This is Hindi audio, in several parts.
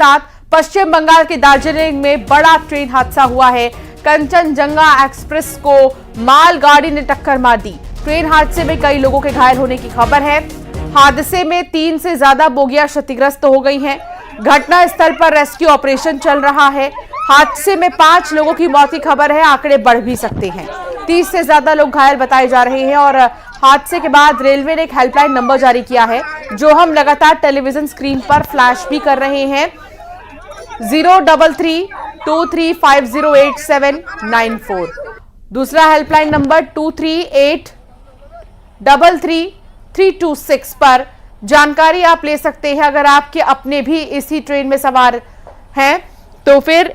साथ पश्चिम बंगाल के दार्जिलिंग में बड़ा ट्रेन हादसा हुआ है। कंचनजंगा एक्सप्रेस को मालगाड़ी ने टक्कर मार दी। ट्रेन हादसे में कई लोगों के घायल होने की खबर है। हादसे में 3 से ज्यादा बोगियां क्षतिग्रस्त हो गई हैं। घटना स्थल पर रेस्क्यू ऑपरेशन चल रहा है। हादसे में 5 लोगों की मौत की खबर है। आंकड़े बढ़ भी सकते हैं। 30 से ज्यादा लोग घायल बताए जा रहे हैं और हादसे के बाद रेलवे ने एक हेल्पलाइन नंबर जारी किया है, जो हम लगातार टेलीविजन स्क्रीन पर फ्लैश भी कर रहे हैं। 03323508794। दूसरा हेल्पलाइन नंबर 23833326 पर जानकारी आप ले सकते हैं। अगर आपके अपने भी इसी ट्रेन में सवार हैं तो फिर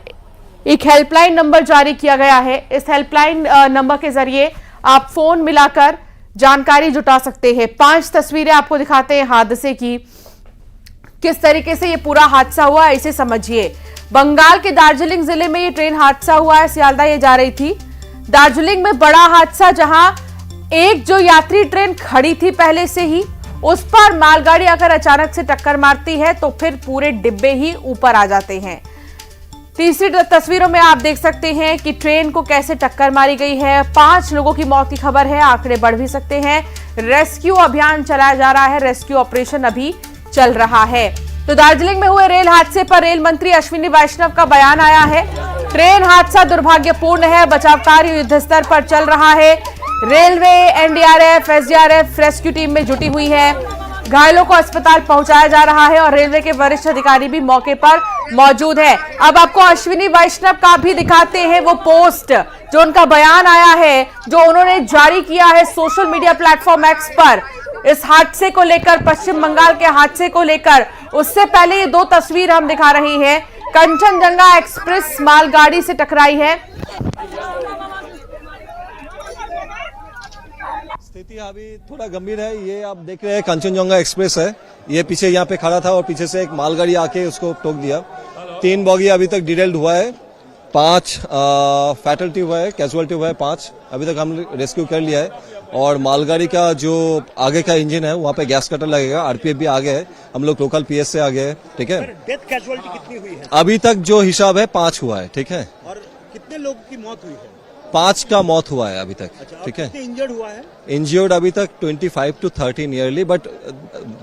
एक हेल्पलाइन नंबर जारी किया गया है। इस हेल्पलाइन नंबर के जरिए आप फोन मिलाकर जानकारी जुटा सकते हैं। 5 तस्वीरें आपको दिखाते हैं हादसे की, किस तरीके से ये पूरा हादसा हुआ इसे समझिए। बंगाल के दार्जिलिंग जिले में ये ट्रेन हादसा हुआ है। सियालदा ये जा रही थी। दार्जिलिंग में बड़ा हादसा, जहां एक जो यात्री ट्रेन खड़ी थी पहले से ही, उस पर मालगाड़ी अगर अचानक से टक्कर मारती है तो फिर पूरे डिब्बे ही ऊपर आ जाते हैं। तीसरी तस्वीरों में आप देख सकते हैं कि ट्रेन को कैसे टक्कर मारी गई है। 5 लोगों की मौत की खबर है। आंकड़े बढ़ भी सकते हैं। रेस्क्यू अभियान चलाया जा रहा है। रेस्क्यू ऑपरेशन अभी चल रहा है। तो दार्जिलिंग में हुए रेल हादसे पर रेल मंत्री अश्विनी वैष्णव का बयान आया है। ट्रेन हादसा दुर्भाग्यपूर्ण है। बचाव कार्य युद्ध स्तर पर चल रहा है। Railway, NDRF, SDRF rescue team में जुटी हुई है। घायलों को अस्पताल पहुंचाया जा रहा है और रेलवे के वरिष्ठ अधिकारी भी मौके पर मौजूद है। अब आपको अश्विनी वैष्णव का भी दिखाते हैं वो पोस्ट, जो उनका बयान आया है, जो उन्होंने जारी किया है सोशल मीडिया प्लेटफॉर्म एक्स पर इस हादसे को लेकर, पश्चिम बंगाल के हादसे को लेकर। उससे पहले ये 2 तस्वीर हम दिखा रहे हैं। कंचनजंगा एक्सप्रेस मालगाड़ी से टकराई है। स्थिति अभी थोड़ा गंभीर है। ये आप देख रहे हैं कंचनजंगा एक्सप्रेस है। ये पीछे यहाँ पे खड़ा था और पीछे से एक मालगाड़ी आके उसको ठोक दिया। 3 बॉगी अभी तक डिटेल्ड हुआ है। 5 फैटलिटी हुआ है, कैजुअलिटी हुआ है 5। अभी तक हम रेस्क्यू कर लिया है। और मालगाड़ी का जो आगे का इंजन है वहाँ पे गैस कटर लगेगा। आरपीएफ भी आगे है। हम लोग लोकल पीएस से आगे है। ठीक है। डेथ कैजुअलिटी कितनी हुई है? अभी तक जो हिसाब है 5 हुआ है। ठीक है। और कितने लोगों की मौत हुई है? 5 का मौत हुआ है अभी तक। ठीक है। इंजर्ड हुआ है? इंजर्ड अभी तक 25 to 30 nearly, but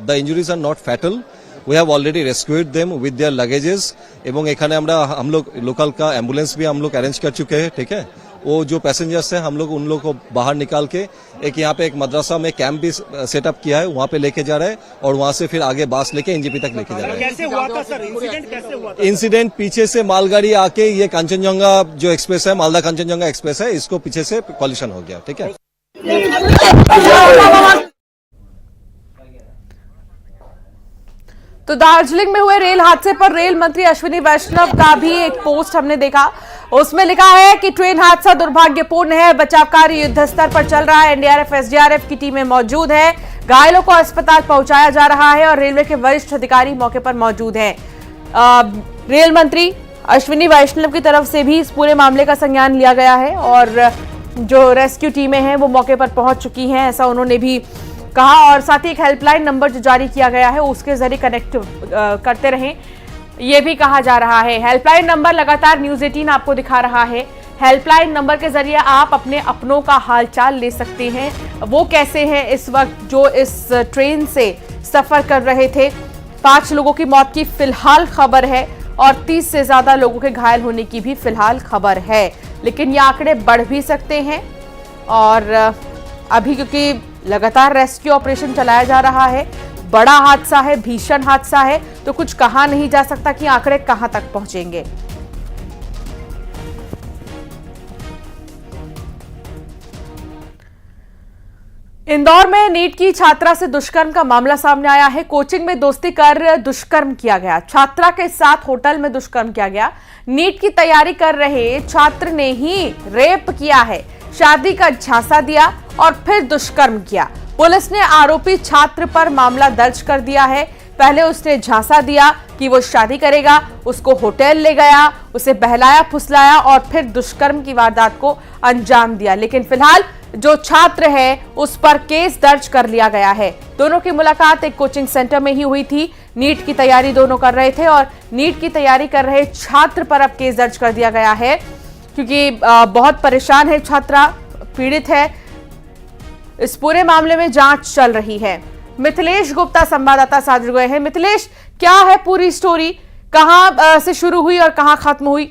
the injuries are not fatal. We have already rescued them with their luggages. एवं एखाने हम लोग लोकल का एम्बुलेंस भी हम लोग अरेंज कर चुके हैं। ठीक है। वो जो पैसेंजर्स हैं हम लोग उन लोगों को बाहर निकाल के एक यहाँ पे एक मदरसा में कैंप भी सेटअप किया है, वहाँ पे लेके जा रहे हैं और वहाँ से फिर आगे बस लेके एनजीपी तक लेके जा रहे हैं। कैसे हुआ था सर? इंसिडेंट कैसे हुआ था? इंसिडेंट पीछे से मालगाड़ी आके ये कंचनजंगा जो एक्सप्रेस है, मालदा कंचनजंगा एक्सप्रेस है, इसको पीछे से कॉलिशन हो गया। ठीक है। तो दार्जिलिंग में हुए रेल हादसे पर रेल मंत्री अश्विनी वैष्णव का भी एक पोस्ट हमने देखा। उसमें लिखा है कि ट्रेन हादसा दुर्भाग्यपूर्ण है। बचाव कार्य युद्ध स्तर पर चल रहा है। एनडीआरएफ, एसडीआरएफ की टीमें मौजूद है। घायलों को अस्पताल पहुंचाया जा रहा है और रेलवे के वरिष्ठ अधिकारी मौके पर मौजूद हैं। रेल मंत्री अश्विनी वैष्णव की तरफ से भी इस पूरे मामले का संज्ञान लिया गया है और जो रेस्क्यू टीमें हैं वो मौके पर पहुंच चुकी हैं, ऐसा उन्होंने भी कहा। और साथ ही एक हेल्पलाइन नंबर जो जारी किया गया है उसके जरिए कनेक्ट करते रहें, ये भी कहा जा रहा है। हेल्पलाइन नंबर लगातार न्यूज 18 आपको दिखा रहा है। हेल्पलाइन नंबर के जरिए आप अपने अपनों का हालचाल ले सकते हैं। वो कैसे हैं इस वक्त जो इस ट्रेन से सफर कर रहे थे। 5 लोगों की मौत की फिलहाल खबर है और 30 से ज्यादा लोगों के घायल होने की भी फिलहाल खबर है। लेकिन ये आंकड़े बढ़ भी सकते हैं और अभी क्योंकि लगातार रेस्क्यू ऑपरेशन चलाया जा रहा है, बड़ा हादसा है, भीषण हादसा है, तो कुछ कहा नहीं जा सकता कि आंकड़े कहां तक पहुंचेंगे। इंदौर में नीट की छात्रा से दुष्कर्म का मामला सामने आया है। कोचिंग में दोस्ती कर दुष्कर्म किया गया। छात्रा के साथ होटल में दुष्कर्म किया गया। नीट की तैयारी कर रहे छात्र ने ही रेप किया है, शादी का झांसा दिया और फिर दुष्कर्म किया। पुलिस ने आरोपी छात्र पर मामला दर्ज कर दिया है। पहले उसने झांसा दिया कि वो शादी करेगा, उसको होटल ले गया, उसे बहलाया फुसलाया और फिर दुष्कर्म की वारदात को अंजाम दिया। लेकिन फिलहाल जो छात्र है उस पर केस दर्ज कर लिया गया है। दोनों की मुलाकात एक कोचिंग सेंटर में ही हुई थी। नीट की तैयारी दोनों कर रहे थे और नीट की तैयारी कर रहे छात्र पर अब केस दर्ज कर दिया गया है क्योंकि बहुत परेशान है छात्रा, पीड़ित है। इस पूरे मामले में जांच चल रही है। मिथिलेश गुप्ता संवाददाता साथ जुड़ गए हैं। मिथिलेश, क्या है पूरी स्टोरी, कहां से शुरू हुई और कहां खत्म हुई?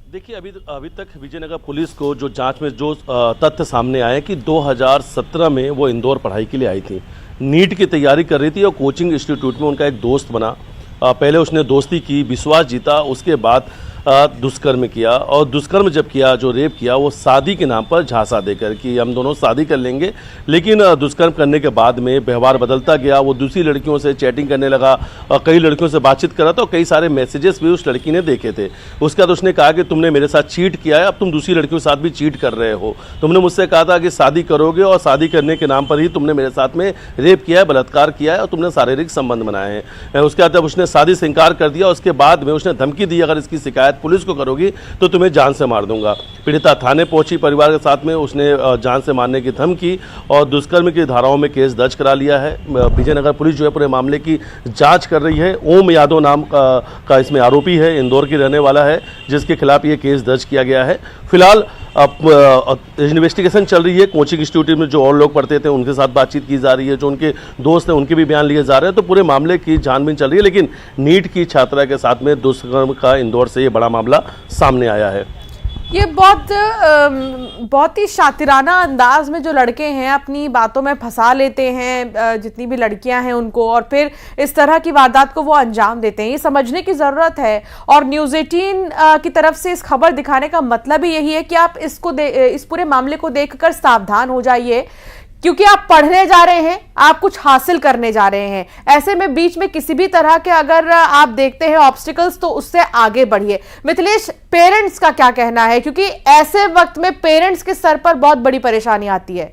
देखिए, अभी तक विजयनगर पुलिस को जो जांच में जो तथ्य सामने आए कि 2017 में वो इंदौर पढ़ाई के लिए आई थी, नीट की तैयारी कर रही थी और कोचिंग इंस्टीट्यूट में उनका एक दोस्त बना। पहले उसने दोस्ती की, विश्वास जीता, उसके बाद दुष्कर्म किया और दुष्कर्म जब किया, जो रेप किया, वो शादी के नाम पर झांसा देकर कि हम दोनों शादी कर लेंगे। लेकिन दुष्कर्म करने के बाद में व्यवहार बदलता गया, वो दूसरी लड़कियों से चैटिंग करने लगा और कई लड़कियों से बातचीत कर रहा था और कई सारे मैसेजेस भी उस लड़की ने देखे थे। उसके बाद उसने कहा कि तुमने मेरे साथ चीट किया है, अब तुम दूसरी लड़कियों के साथ भी चीट कर रहे हो। तुमने मुझसे कहा था कि शादी करोगे और शादी करने के नाम पर ही तुमने मेरे साथ में रेप किया है, बलात्कार किया है और तुमने शारीरिक संबंध बनाए हैं। उसके बाद जब उसने शादी से इनकार कर दिया, उसके बाद में उसने धमकी दी, अगर इसकी शिकायत पुलिस को करोगी तो तुम्हें जान से मार दूंगा। पीड़िता थाने पहुंची, परिवार के साथ में उसने जान से मारने की धमकी और दुष्कर्म की धाराओं में केस दर्ज करा लिया है। विजयनगर पुलिस जो है पूरे मामले की जांच कर रही है। ओम यादव नाम का इसमें आरोपी है, इंदौर की रहने वाला है, जिसके खिलाफ ये केस दर्ज किया गया है। फिलहाल इन्वेस्टिगेशन चल रही है। कोचिंग इंस्टीट्यूट में जो और लोग पढ़ते थे उनके साथ बातचीत की जा रही है, जो उनके दोस्त हैं उनके भी बयान लिए जा रहे हैं। तो पूरे मामले की छानबीन चल रही है, लेकिन नीट की छात्रा के साथ में दुष्कर्म का इंदौर से ये बड़ा मामला सामने आया है। ये बहुत ही शातिराना अंदाज में जो लड़के हैं अपनी बातों में फंसा लेते हैं जितनी भी लड़कियां हैं उनको, और फिर इस तरह की वारदात को वो अंजाम देते हैं। ये समझने की ज़रूरत है और न्यूज़ 18 की तरफ से इस खबर दिखाने का मतलब ही यही है कि आप इस पूरे मामले को देखकर सावधान हो जाइए, क्योंकि आप पढ़ने जा रहे हैं, आप कुछ हासिल करने जा रहे हैं। ऐसे में बीच में किसी भी तरह के अगर आप देखते हैं ऑब्स्टिकल्स तो उससे आगे बढ़िए। मिथिलेश, पेरेंट्स का क्या कहना है, क्योंकि ऐसे वक्त में पेरेंट्स के सर पर बहुत बड़ी परेशानी आती है।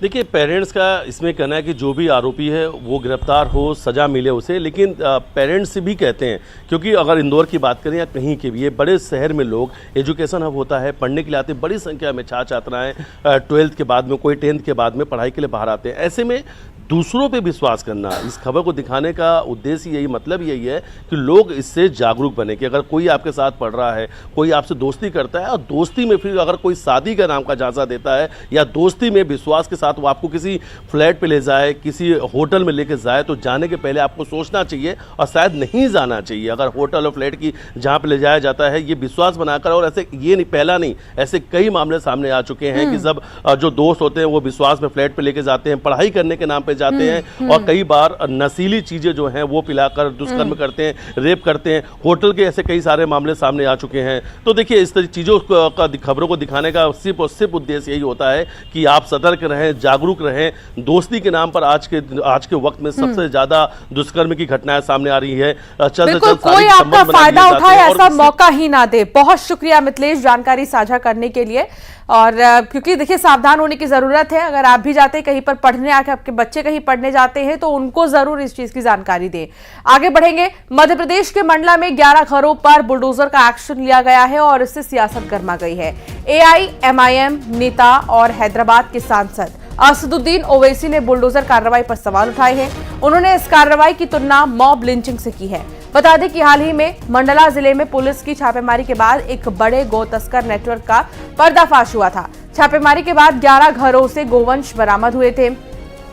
देखिए, पेरेंट्स का इसमें कहना है कि जो भी आरोपी है वो गिरफ्तार हो, सज़ा मिले उसे। लेकिन पेरेंट्स भी कहते हैं, क्योंकि अगर इंदौर की बात करें या कहीं के भी, ये बड़े शहर में लोग, एजुकेशन हब होता है, पढ़ने के लिए आते हैं बड़ी संख्या में छात्राएँ 12th के बाद में, कोई 10th के बाद में पढ़ाई के लिए बाहर आते हैं। ऐसे में दूसरों पे विश्वास करना, इस खबर को दिखाने का उद्देश्य यही, मतलब यही है कि लोग इससे जागरूक बने कि अगर कोई आपके साथ पढ़ रहा है, कोई आपसे दोस्ती करता है और दोस्ती में फिर अगर कोई शादी का नाम का झांसा देता है या दोस्ती में विश्वास के साथ वो आपको किसी फ्लैट पे ले जाए, किसी होटल में लेके जाए, तो जाने के पहले आपको सोचना चाहिए और शायद नहीं जाना चाहिए। अगर होटल और फ्लैट की जहाँ पे ले जाया जाता है, ये विश्वास बनाकर, और ऐसे ये नहीं पहला नहीं, ऐसे कई मामले सामने आ चुके हैं कि जब जो दोस्त होते हैं वो विश्वास में फ्लैट पे लेके जाते हैं, पढ़ाई करने के नाम पे जाते हैं और कई बार नशीली चीजें जो हैं वो पिलाकर दुष्कर्म करते हैं, रेप करते हैं। होटल के ऐसे कई सारे मामले सामने आ चुके हैं। तो देखिए, इस तरह चीजों का खबरों को दिखाने का सिर्फ और सिर्फ उद्देश्य यही होता है कि आप सतर्क रहें, जागरूक रहें। दोस्ती के नाम पर आज के वक्त में सबसे ज्यादा दुष्कर्म की घटनाएं सामने आ रही है। बिल्कुल, कोई आपका फायदा उठाए ऐसा मौका ही ना दे। बहुत शुक्रिया मिथिलेश जानकारी साझा करने के लिए। और क्योंकि देखिए, सावधान होने की जरूरत है। अगर आप भी जाते हैं कहीं पर पढ़ने, आके आपके बच्चे कहीं पढ़ने जाते हैं तो उनको जरूर इस चीज की जानकारी दें। आगे बढ़ेंगे। मध्य प्रदेश के मंडला में 11 घरों पर बुलडोजर का एक्शन लिया गया है और इससे सियासत गर्मा गई है। AIMIM नेता और हैदराबाद के सांसद असदुद्दीन ओवैसी ने बुलडोजर कार्रवाई पर सवाल उठाए हैं। उन्होंने इस कार्रवाई की तुलना मॉब लिंचिंग से की है। बता दें कि हाल ही में मंडला जिले में पुलिस की छापेमारी के बाद एक बड़े गौ तस्कर नेटवर्क का पर्दाफाश हुआ था। छापेमारी के बाद 11 घरों से गोवंश बरामद हुए थे।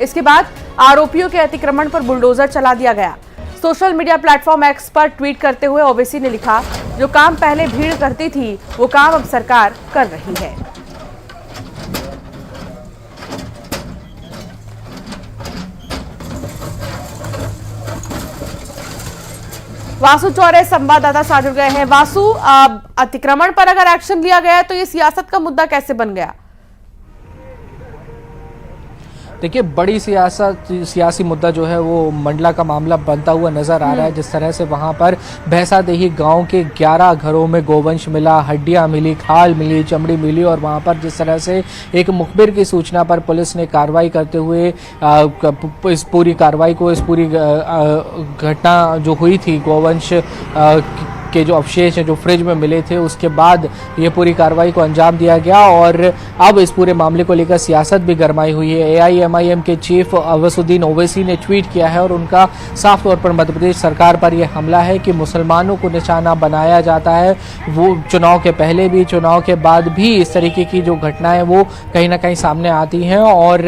इसके बाद आरोपियों के अतिक्रमण पर बुलडोजर चला दिया गया। सोशल मीडिया प्लेटफॉर्म एक्स पर ट्वीट करते हुए ओवैसी ने लिखा, जो काम पहले भीड़ करती थी वो काम अब सरकार कर रही है। वासु चौरे संवाददाता साथ जुड़ गए हैं। वासु, अतिक्रमण पर अगर एक्शन लिया गया है तो ये सियासत का मुद्दा कैसे बन गया? देखिए, बड़ी सियासी मुद्दा जो है वो मंडला का मामला बनता हुआ नजर आ रहा है। जिस तरह से वहां पर भैंसादेही गांव के 11 घरों में गोवंश मिला, हड्डियां मिली, खाल मिली, चमड़ी मिली, और वहां पर जिस तरह से एक मुखबिर की सूचना पर पुलिस ने कार्रवाई करते हुए इस पूरी कार्रवाई को, इस पूरी घटना जो हुई थी गोवंश के जो अवशेष हैं जो फ्रिज में मिले थे, उसके बाद ये पूरी कार्रवाई को अंजाम दिया गया। और अब इस पूरे मामले को लेकर सियासत भी गरमाई हुई है। AIMIM के चीफ अवसुद्दीन ओवैसी ने ट्वीट किया है और उनका साफ तौर पर मध्य प्रदेश सरकार पर यह हमला है कि मुसलमानों को निशाना बनाया जाता है। वो चुनाव के पहले भी, चुनाव के बाद भी इस तरीके की जो घटनाएं वो कहीं ना कहीं सामने आती हैं और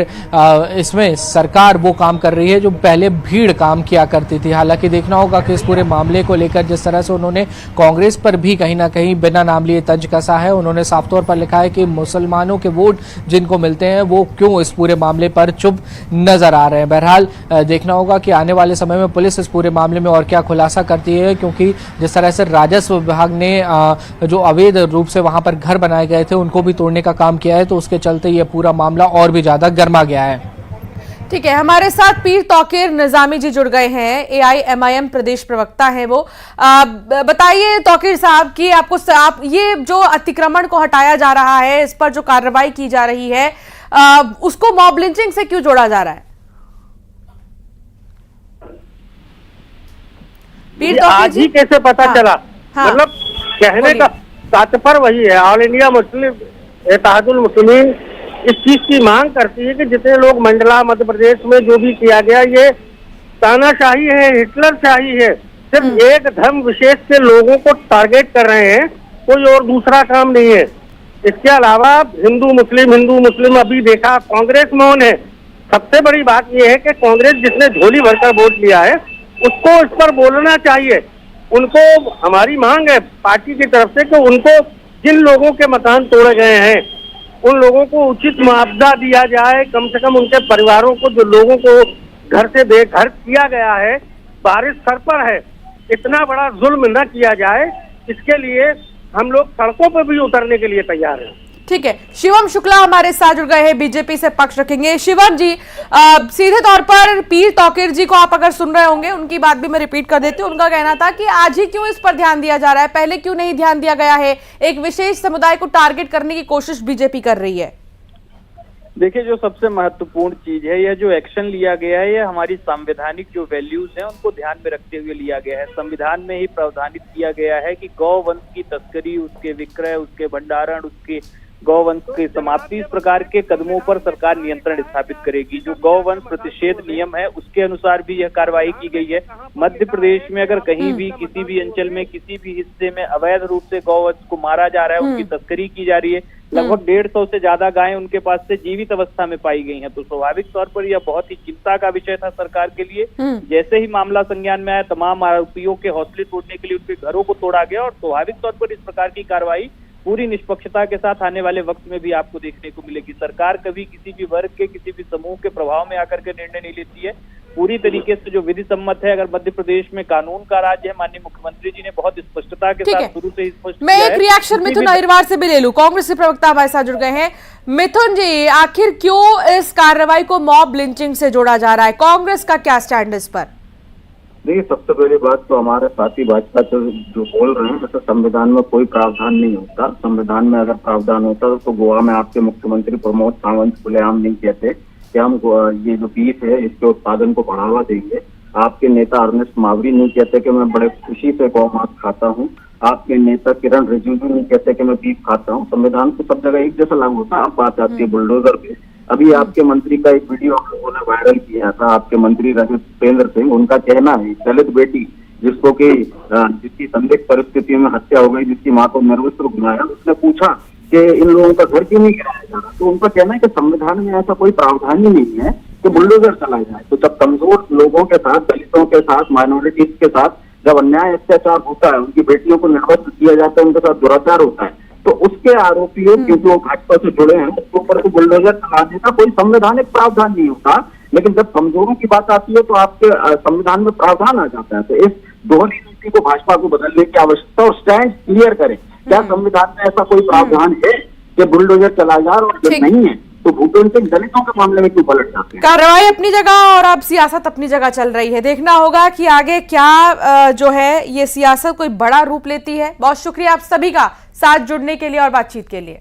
इसमें सरकार वो काम कर रही है जो पहले भीड़ काम किया करती थी। हालांकि देखना होगा कि इस पूरे मामले को लेकर जिस तरह से उन्होंने कांग्रेस पर भी कहीं ना कहीं बिना नाम लिए तंज कसा है, उन्होंने साफ तौर पर लिखा है कि मुसलमानों के वोट जिनको मिलते हैं वो क्यों इस पूरे मामले पर चुप नजर आ रहे हैं। बहरहाल देखना होगा कि आने वाले समय में पुलिस इस पूरे मामले में और क्या खुलासा करती है, क्योंकि जिस तरह से राजस्व विभाग ने जो अवैध रूप से वहां पर घर बनाए गए थे उनको भी तोड़ने का काम किया है, तो उसके चलते ये पूरा मामला और भी ज्यादा गर्मा गया है। ठीक है, हमारे साथ पीर तौकीर निजामी जी जुड़ गए हैं, AIMIM प्रदेश प्रवक्ता हैं वो। बताइए तौकीर साहब कि आप ये जो अतिक्रमण को हटाया जा रहा है, इस पर जो कार्रवाई की जा रही है, उसको मॉब लिंचिंग से क्यों जोड़ा जा रहा है? पीर आज ही कैसे पता चला? हाँ, मतलब कहने का तात्पर्य वही है। All India Muslim Ittehadul Muslimeen इस चीज की मांग करती है कि जितने लोग मंडला मध्य प्रदेश में जो भी किया गया, ये तानाशाही है, हिटलरशाही है। सिर्फ एक धर्म विशेष के लोगों को टारगेट कर रहे हैं, कोई और दूसरा काम नहीं है। इसके अलावा हिंदू मुस्लिम अभी देखा कांग्रेस मौन है। सबसे बड़ी बात यह है कि कांग्रेस जिसने झोली भरकर वोट लिया है उसको इस पर बोलना चाहिए। उनको हमारी मांग है पार्टी की तरफ से कि उनको जिन लोगों के मकान तोड़े गए हैं उन लोगों को उचित मुआवजा दिया जाए। कम से कम उनके परिवारों को, जो लोगों को घर से बेघर किया गया है, बारिश सर पर है, इतना बड़ा जुल्म न किया जाए। इसके लिए हम लोग सड़कों पर भी उतरने के लिए तैयार हैं। ठीक है, शिवम शुक्ला हमारे साथ जुड़ गए हैं, बीजेपी से पक्ष रखेंगे। शिवम जी, सीधे तौर पर पीर तौकीर जी को आप अगर सुन रहे होंगे, उनकी बात भी मैं रिपीट कर देती हूँ। उनका कहना था कि आज ही क्यों इस पर ध्यान दिया जा रहा है, पहले क्यों नहीं ध्यान दिया गया है? एक विशेष समुदाय को टारगेट करने की कोशिश बीजेपी कर रही है। देखिए, जो सबसे महत्वपूर्ण चीज है, यह जो एक्शन लिया गया है, यह हमारी संवैधानिक जो वैल्यूज हैं उनको ध्यान में रखते हुए लिया गया है। संविधान में ही प्रावधानित किया गया है कि गौवंश की तस्करी, उसके विक्रय, उसके भंडारण, उसके गौवंश की समाप्ति, इस प्रकार के कदमों पर सरकार नियंत्रण स्थापित करेगी। जो गौवंश प्रतिषेध नियम है उसके अनुसार भी यह कार्रवाई की गई है। मध्य प्रदेश में अगर कहीं भी किसी भी अंचल में किसी भी हिस्से में अवैध रूप से गौवंश को मारा जा रहा है, उनकी तस्करी की जा रही है, लगभग 150 से ज्यादा गायें उनके पास से जीवित अवस्था में पाई गई हैं, तो स्वाभाविक तौर पर यह बहुत ही चिंता का विषय था सरकार के लिए। जैसे ही मामला संज्ञान में आया, तमाम आरोपियों के हौसले तोड़ने के लिए उनके घरों को तोड़ा गया और स्वाभाविक तौर पर इस प्रकार की कार्रवाई पूरी निष्पक्षता के साथ आने वाले वक्त में भी आपको देखने को मिलेगी। सरकार कभी किसी भी वर्ग के, किसी भी समूह के प्रभाव में आकर के निर्णय नहीं लेती है। पूरी तरीके से जो विधि सम्मत है, अगर मध्य प्रदेश में कानून का राज्य है, माननीय मुख्यमंत्री जी ने बहुत स्पष्टता के साथ शुरू से ही स्पष्ट मैं एक रिएक्शन मिथुन अहिरवार से भी ले लूं, कांग्रेस के प्रवक्ता हमारे साथ जुड़ गए हैं। मिथुन जी, आखिर क्यों इस कार्रवाई को मॉब लिंचिंग से जोड़ा जा रहा है? कांग्रेस का क्या स्टैंड इस पर? देखिए, सबसे पहली बात तो हमारे साथी भाजपा जो बोल रहे हैं, जैसे संविधान में कोई प्रावधान नहीं होता। संविधान में अगर प्रावधान होता तो गोवा में आपके मुख्यमंत्री प्रमोद सावंत खुलेआम नहीं कहते कि हम ये जो बीफ है इसके उत्पादन को बढ़ावा देंगे। आपके नेता अर्नेस्ट मावरी नहीं कहते कि मैं बड़े खुशी से गौ मांस खाता हूँ। आपके नेता किरण रिजिजू नहीं कहते कि मैं बीफ खाता हूँ। संविधान को सब जगह एक जैसा लागू होता है। अब बात आती है बुलडोजर पे। अभी आपके मंत्री का एक वीडियो आप लोगों ने वायरल किया था, आपके मंत्री रविंद्र सिंह, उनका कहना है दलित बेटी जिसको कि जिसकी संदिग्ध परिस्थितियों में हत्या हो गई, जिसकी माँ को निर्वस्त्र घुमाया, उसने पूछा कि इन लोगों का घर क्यों नहीं गिराया जा रहा, तो उनका कहना है कि संविधान में ऐसा कोई प्रावधान ही नहीं है कि बुलडोजर चलाया जाए। तो जब कमजोर लोगों के साथ, दलितों के साथ, माइनॉरिटीज के साथ जब अन्याय अत्याचार होता है, उनकी बेटियों को निर्वस्त्र किया जाता है, उनके साथ दुराचार होता है, तो उसके आरोपियों क्योंकि वो भाजपा से जुड़े हैं, उसके ऊपर तो बुलडोजर चलाने का कोई संवैधानिक प्रावधान नहीं होता। लेकिन जब कमजोरों की बात आती है तो आपके संविधान में प्रावधान आ जाता है। तो इस दोहरी नीति को भाजपा को बदलने की आवश्यकता और स्टैंड क्लियर करें। क्या संविधान में ऐसा कोई प्रावधान है कि बुलडोजर चला जाए, और जब नहीं है तो भूपेंद्र सिंह दलितों के मामले में क्यों पलट जाते हैं? कार्रवाई अपनी जगह और अब सियासत अपनी जगह चल रही है। देखना होगा कि आगे क्या जो है ये सियासत कोई बड़ा रूप लेती है। बहुत शुक्रिया आप सभी का साथ जुड़ने के लिए और बातचीत के लिए।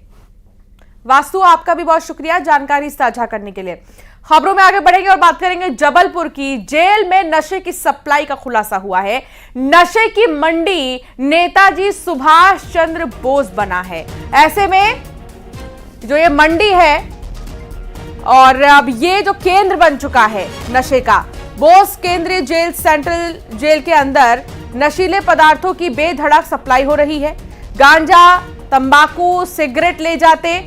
वासु, आपका भी बहुत शुक्रिया जानकारी साझा करने के लिए। खबरों में आगे बढ़ेंगे और बात करेंगे जबलपुर की। जेल में नशे की सप्लाई का खुलासा हुआ है। नशे की मंडी नेताजी सुभाष चंद्र बोस बना है। ऐसे में जो ये मंडी है और अब ये जो केंद्र बन चुका है नशे का, बोस केंद्रीय जेल, सेंट्रल जेल के अंदर नशीले पदार्थों की बेधड़क सप्लाई हो रही है। गांजा, तंबाकू, सिगरेट ले जाते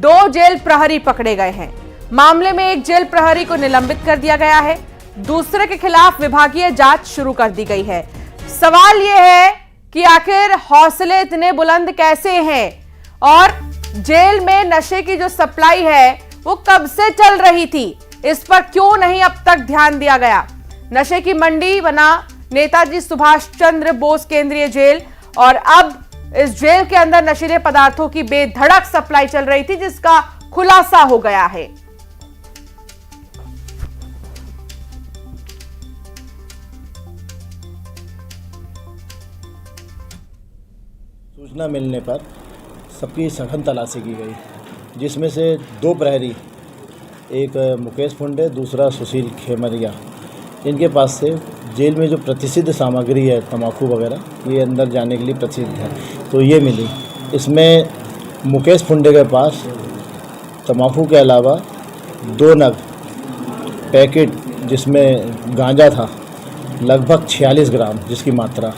2 जेल प्रहरी पकड़े गए हैं। मामले में एक जेल प्रहरी को निलंबित कर दिया गया है, दूसरे के खिलाफ विभागीय जांच शुरू कर दी गई है। सवाल यह है कि आखिर हौसले इतने बुलंद कैसे हैं और जेल में नशे की जो सप्लाई है वो कब से चल रही थी, इस पर क्यों नहीं अब तक ध्यान दिया गया। नशे की मंडी बना नेताजी सुभाष चंद्र बोस केंद्रीय जेल और अब इस जेल के अंदर नशीले पदार्थों की बेधड़क सप्लाई चल रही थी, जिसका खुलासा हो गया है। सूचना मिलने पर सबकी सघन तलाशी की गई, जिसमें से 2 प्रहरी, एक मुकेश फुंडे, दूसरा सुशील खेमरिया, इनके पास से जेल में जो प्रतिष्ठित सामग्री है तंबाकू वगैरह, ये अंदर जाने के लिए प्रसिद्ध है, तो ये मिली। इसमें मुकेश फुंडे के पास तंबाकू के अलावा 2 नग पैकेट जिसमें गांजा था, लगभग 46 ग्राम जिसकी मात्रा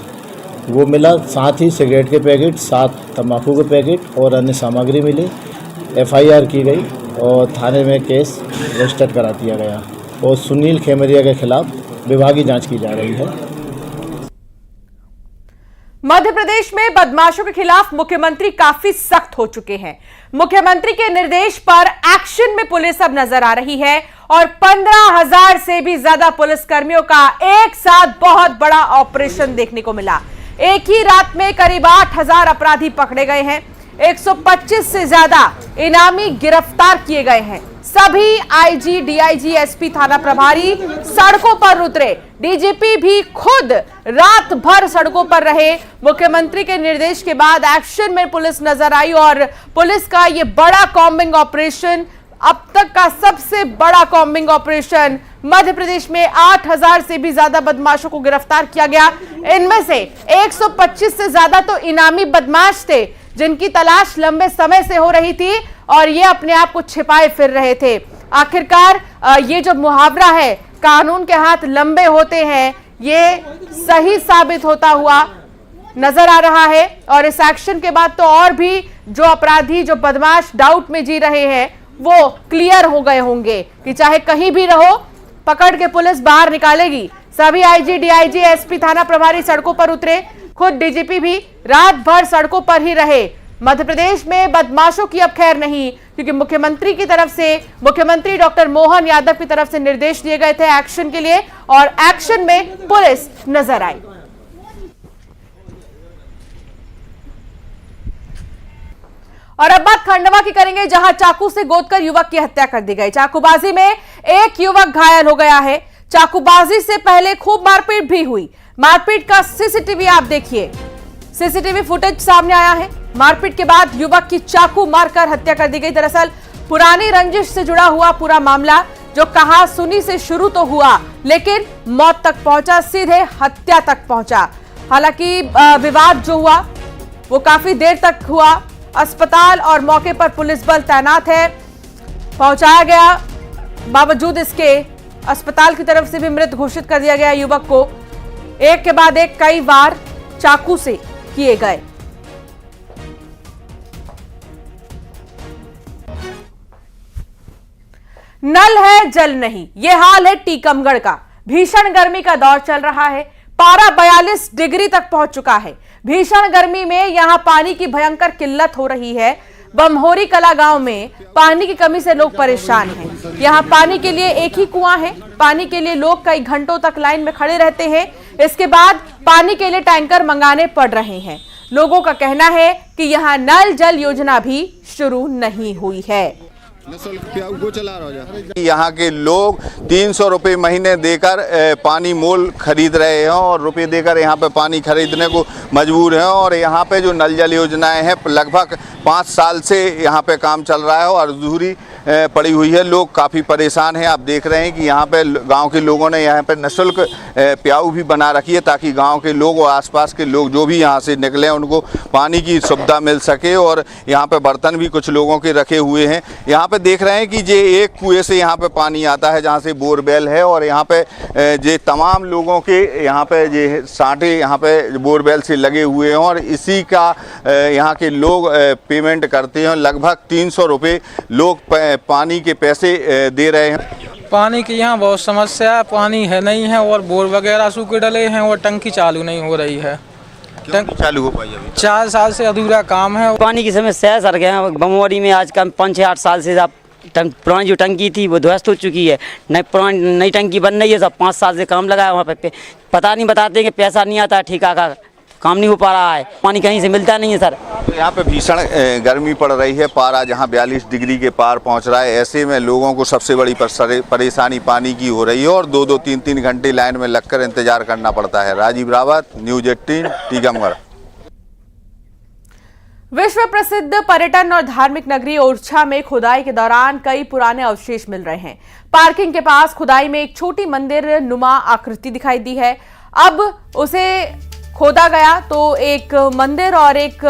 वो मिला। साथ ही सिगरेट के पैकेट, 7 तंबाकू के पैकेट और अन्य सामग्री मिली। FIR की गई और थाने में केस रजिस्टर करा दिया गया और सुनील खेमरिया के खिलाफ विभागीय जांच की जा रही है। मध्य प्रदेश में बदमाशों के खिलाफ मुख्यमंत्री काफी सख्त हो चुके हैं। मुख्यमंत्री के निर्देश पर एक्शन में पुलिस अब नजर आ रही है और 15,000 से भी ज्यादा पुलिसकर्मियों का एक साथ बहुत बड़ा ऑपरेशन देखने को मिला। एक ही रात में करीब 8,000 अपराधी पकड़े गए हैं। 125 से ज्यादा इनामी गिरफ्तार किए गए हैं। सभी IG, DIG, SP थाना प्रभारी सड़कों पर उतरे। DGP भी खुद रात भर सड़कों पर रहे। मुख्यमंत्री के निर्देश के बाद एक्शन में पुलिस नजर आई और पुलिस का यह बड़ा कॉम्बिंग ऑपरेशन, अब तक का सबसे बड़ा कॉम्बिंग ऑपरेशन, मध्य प्रदेश में 8,000 से भी ज्यादा बदमाशों को गिरफ्तार किया गया। इनमें से 125 से ज्यादा तो इनामी बदमाश थे जिनकी तलाश लंबे समय से हो रही थी और ये अपने आप को छिपाए फिर रहे थे। आखिरकार ये जो मुहावरा है, कानून के हाथ लंबे होते हैं, ये सही साबित होता हुआ नजर आ रहा है। और इस एक्शन के बाद तो और भी जो अपराधी, जो बदमाश डाउट में जी रहे हैं, वो क्लियर हो गए होंगे कि चाहे कहीं भी रहो, पकड़ के पुलिस बाहर निकालेगी। सभी IG, DIG, SP थाना प्रभारी सड़कों पर उतरे। खुद DGP भी रात भर सड़कों पर ही रहे। मध्य प्रदेश में बदमाशों की अब खैर नहीं, क्योंकि मुख्यमंत्री की तरफ से, मुख्यमंत्री डॉक्टर मोहन यादव की तरफ से निर्देश दिए गए थे एक्शन के लिए और एक्शन में पुलिस नजर आई। और अब बात खंडवा की करेंगे, जहां चाकू से गोदकर युवक की हत्या कर दी गई। चाकूबाजी में एक युवक घायल हो गया है। चाकूबाजी से पहले खूब मारपीट भी हुई। मारपीट का CCTV आप देखिए, CCTV फुटेज सामने आया है। मारपीट के बाद युवक की चाकू मारकर हत्या कर दी गई। दरअसल पुरानी रंजिश से जुड़ा हुआ पूरा मामला, जो कहा सुनी से शुरू तो हुआ लेकिन मौत तक पहुंचा, सीधे हत्या तक पहुंचा। हालांकि विवाद जो हुआ वो काफी देर तक हुआ। अस्पताल और मौके पर पुलिस बल तैनात है, पहुंचाया गया। बावजूद इसके अस्पताल की तरफ से भी मृत घोषित कर दिया गया युवक को। एक के बाद एक कई वार चाकू से किए गए। नल है जल नहीं, यह हाल है टीकमगढ़ का। भीषण गर्मी का दौर चल रहा है। पारा 42 डिग्री तक पहुंच चुका है। भीषण गर्मी में यहां पानी की भयंकर किल्लत हो रही है। बमहोरी कला गांव में पानी की कमी से लोग परेशान हैं। यहां पानी के लिए एक ही कुआं है। पानी के लिए लोग कई घंटों तक लाइन में खड़े रहते हैं। इसके बाद पानी के लिए टैंकर मंगाने पड़ रहे हैं। लोगों का कहना है कि यहां नल जल योजना भी शुरू नहीं हुई है। निःशुल्क प्याऊ को चला रहा है। यहाँ के लोग 300 रुपये महीने देकर पानी मोल खरीद रहे हैं और रुपये देकर यहाँ पे पानी खरीदने को मजबूर हैं। और यहाँ पे जो नल जल योजनाएं हैं लगभग 5 साल से यहाँ पे काम चल रहा है और अधूरी पड़ी हुई है। लोग काफ़ी परेशान हैं। आप देख रहे हैं कि यहाँ पे गांव के लोगों ने यहाँ पे निःशुल्क प्याऊ भी बना रखी है ताकि गांव के लोग और आसपास के लोग जो भी यहाँ से निकले उनको पानी की सुविधा मिल सके। और यहाँ पे बर्तन भी कुछ लोगों के रखे हुए हैं। यहाँ पे देख रहे हैं कि ये एक कुएं से यहाँ पे पानी आता है जहाँ से बोरवेल है और यहाँ पे ये तमाम लोगों के यहाँ पे ये साँटे यहाँ पे बोरवेल से लगे हुए हैं और इसी का यहाँ के लोग पेमेंट करते हैं। लगभग 300 रुपये लोग पानी के पैसे दे रहे हैं। पानी की यहाँ बहुत समस्या है, पानी है नहीं है और बोर वगैरह सूखे डले हैं और टंकी चालू नहीं हो रही है। टंकी चालू हो पाई अभी 4 साल से अधूरा काम है। पानी की समस्या है सर। गए बमोरी में आज कम 5-8 साल से पुरानी जो टंकी थी वो ध्वस्त हो चुकी है। नई टंकी बन रही है। सब 5 साल से काम लगा है वहाँ पे पता नहीं बताते कि पैसा नहीं आता है, ठेका का काम नहीं हो पा रहा है, पानी कहीं से मिलता नहीं है सर। तो यहाँ पे भीषण गर्मी पड़ रही है। पारा जहाँ 42 डिग्री के पार पहुँच रहा है। ऐसे में लोगों को सबसे बड़ी परेशानी पानी की हो रही है और 2-2, 3-3 घंटे लाइन में लगकर इंतजार करना पड़ता है। राजीव रावत, न्यूज़ 18, टीकमगढ़। विश्व प्रसिद्ध पर्यटन और धार्मिक नगरी ओरछा में खुदाई के दौरान कई पुराने अवशेष मिल रहे हैं। पार्किंग के पास खुदाई में एक छोटी मंदिर नुमा आकृति दिखाई दी है। अब उसे खोदा गया तो एक मंदिर और एक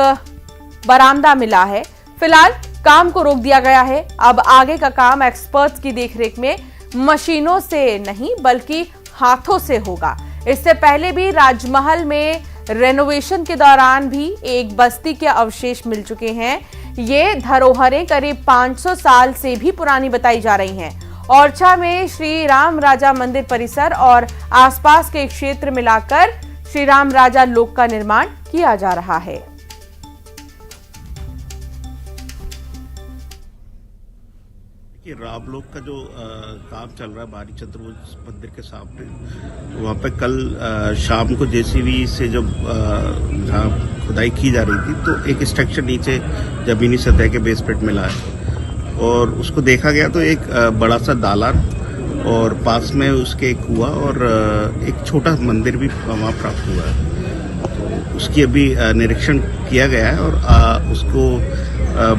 बरामदा मिला है। फिलहाल काम को रोक दिया गया है। अब आगे का काम एक्सपर्ट्स की देखरेख में मशीनों से नहीं बल्कि हाथों से होगा। इससे पहले भी राजमहल में रेनोवेशन के दौरान भी एक बस्ती के अवशेष मिल चुके हैं। ये धरोहरें करीब 500 साल से भी पुरानी बताई जा रही हैं। ओरछा में श्री राम राजा मंदिर परिसर और आसपास के क्षेत्र मिलाकर श्री राम राजा लोक का निर्माण किया जा रहा है। रामलोक का जो काम चल रहा है बारी चतुर्भुज मंदिर के सामने, वहाँ पे कल शाम को जेसीबी से जब जहाँ खुदाई की जा रही थी तो एक स्ट्रक्चर नीचे जमीनी सतह के बेसमेंट मिला है और उसको देखा गया तो एक बड़ा सा दालान और पास में उसके एक कुआं और एक छोटा मंदिर भी वहाँ प्राप्त हुआ है। तो उसकी अभी निरीक्षण किया गया है और उसको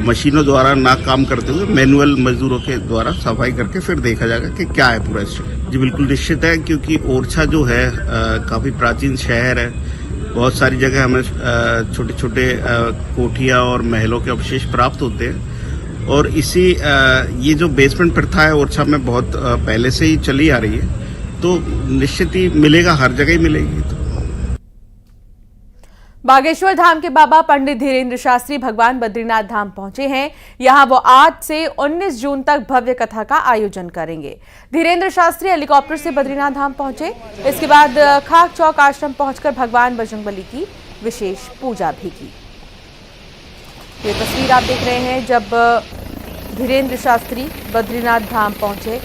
मशीनों द्वारा ना काम करते हुए मैनुअल मजदूरों के द्वारा सफाई करके फिर देखा जाएगा कि क्या है पूरा स्ट्रक्चर। जी बिल्कुल निश्चित है, क्योंकि ओरछा जो है काफ़ी प्राचीन शहर है। बहुत सारी जगह हमें छोटे छोटे कोठियाँ और महलों के अवशेष प्राप्त होते हैं और इसी ये जो बेसमेंट प्रथा है ओरछा में बहुत पहले से ही चली आ रही है, तो निश्चित ही मिलेगा, हर जगह ही मिलेगी। तो बागेश्वर धाम के बाबा पंडित धीरेन्द्र शास्त्री भगवान बद्रीनाथ धाम पहुंचे हैं। यहां वो आज से 19 जून तक भव्य कथा का आयोजन करेंगे। धीरेन्द्र शास्त्री हेलीकॉप्टर से बद्रीनाथ धाम पहुंचे। इसके बाद खाक चौक आश्रम पहुंचकर भगवान बजरंगबली की विशेष पूजा भी की। ये तस्वीर आप देख रहे हैं जब धीरेन्द्र शास्त्री बद्रीनाथ धाम पहुंचे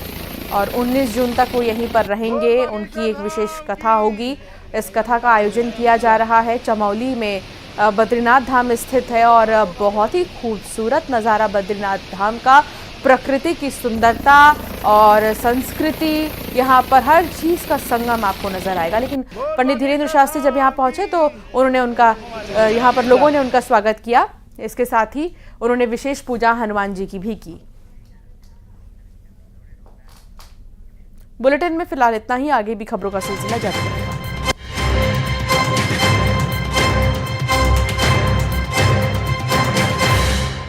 और 19 जून तक वो यहीं पर रहेंगे। उनकी एक विशेष कथा होगी। इस कथा का आयोजन किया जा रहा है। चमौली में बद्रीनाथ धाम स्थित है और बहुत ही खूबसूरत नज़ारा बद्रीनाथ धाम का। प्रकृति की सुंदरता और संस्कृति, यहाँ पर हर चीज़ का संगम आपको नजर आएगा। लेकिन पंडित धीरेन्द्र शास्त्री जब यहाँ पहुँचे तो उन्होंने यहाँ पर लोगों ने उनका स्वागत किया। इसके साथ ही उन्होंने विशेष पूजा हनुमान जी की भी की। बुलेटिन में फिलहाल इतना ही। आगे भी खबरों का सिलसिला जारी है।